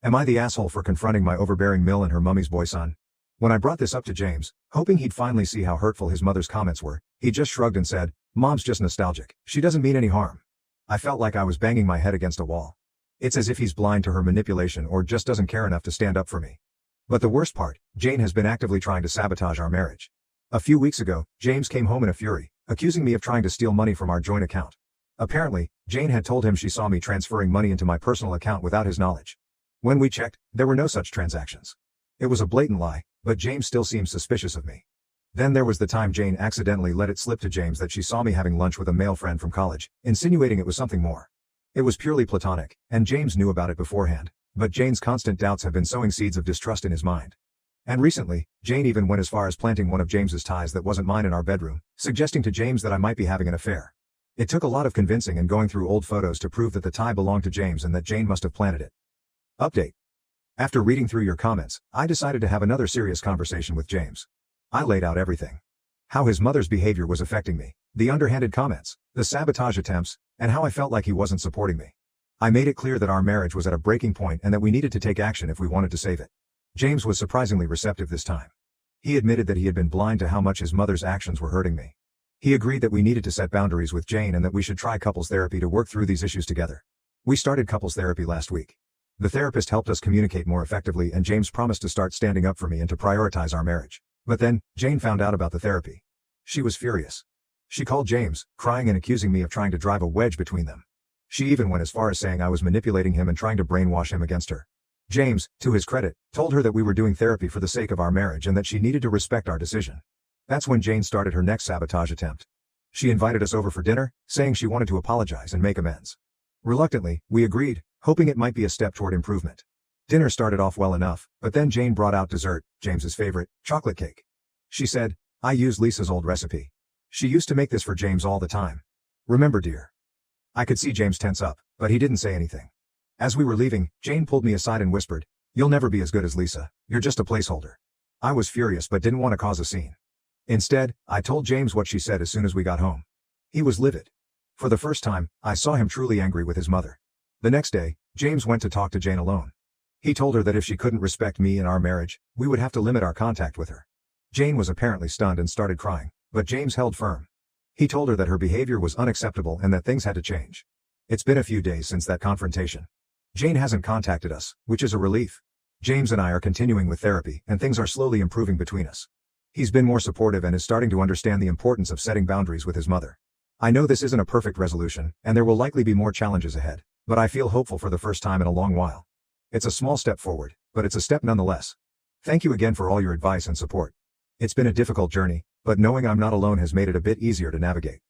Am I the asshole for confronting my overbearing Mill and her mummy's boy son? When I brought this up to James, hoping he'd finally see how hurtful his mother's comments were, he just shrugged and said, "Mom's just nostalgic. She doesn't mean any harm." I felt like I was banging my head against a wall. It's as if he's blind to her manipulation or just doesn't care enough to stand up for me. But the worst part, Jane has been actively trying to sabotage our marriage. A few weeks ago, James came home in a fury, accusing me of trying to steal money from our joint account. Apparently, Jane had told him she saw me transferring money into my personal account without his knowledge. When we checked, there were no such transactions. It was a blatant lie, but James still seemed suspicious of me. Then there was the time Jane accidentally let it slip to James that she saw me having lunch with a male friend from college, insinuating it was something more. It was purely platonic, and James knew about it beforehand, but Jane's constant doubts have been sowing seeds of distrust in his mind. And recently, Jane even went as far as planting one of James's ties that wasn't mine in our bedroom, suggesting to James that I might be having an affair. It took a lot of convincing and going through old photos to prove that the tie belonged to James and that Jane must have planted it. Update. After reading through your comments, I decided to have another serious conversation with James. I laid out everything. How his mother's behavior was affecting me, the underhanded comments, the sabotage attempts, and how I felt like he wasn't supporting me. I made it clear that our marriage was at a breaking point and that we needed to take action if we wanted to save it. James was surprisingly receptive this time. He admitted that he had been blind to how much his mother's actions were hurting me. He agreed that we needed to set boundaries with Jane and that we should try couples therapy to work through these issues together. We started couples therapy last week. The therapist helped us communicate more effectively and James promised to start standing up for me and to prioritize our marriage. But then, Jane found out about the therapy. She was furious. She called James, crying and accusing me of trying to drive a wedge between them. She even went as far as saying I was manipulating him and trying to brainwash him against her. James, to his credit, told her that we were doing therapy for the sake of our marriage and that she needed to respect our decision. That's when Jane started her next sabotage attempt. She invited us over for dinner, saying she wanted to apologize and make amends. Reluctantly, we agreed, hoping it might be a step toward improvement. Dinner started off well enough, but then Jane brought out dessert, James's favorite, chocolate cake. She said, "I used Lisa's old recipe. She used to make this for James all the time. Remember, dear?" I could see James tense up, but he didn't say anything. As we were leaving, Jane pulled me aside and whispered, "You'll never be as good as Lisa, you're just a placeholder." I was furious but didn't want to cause a scene. Instead, I told James what she said as soon as we got home. He was livid. For the first time, I saw him truly angry with his mother. The next day, James went to talk to Jane alone. He told her that if she couldn't respect me and our marriage, we would have to limit our contact with her. Jane was apparently stunned and started crying, but James held firm. He told her that her behavior was unacceptable and that things had to change. It's been a few days since that confrontation. Jane hasn't contacted us, which is a relief. James and I are continuing with therapy, and things are slowly improving between us. He's been more supportive and is starting to understand the importance of setting boundaries with his mother. I know this isn't a perfect resolution, and there will likely be more challenges ahead, but I feel hopeful for the first time in a long while. It's a small step forward, but it's a step nonetheless. Thank you again for all your advice and support. It's been a difficult journey, but knowing I'm not alone has made it a bit easier to navigate.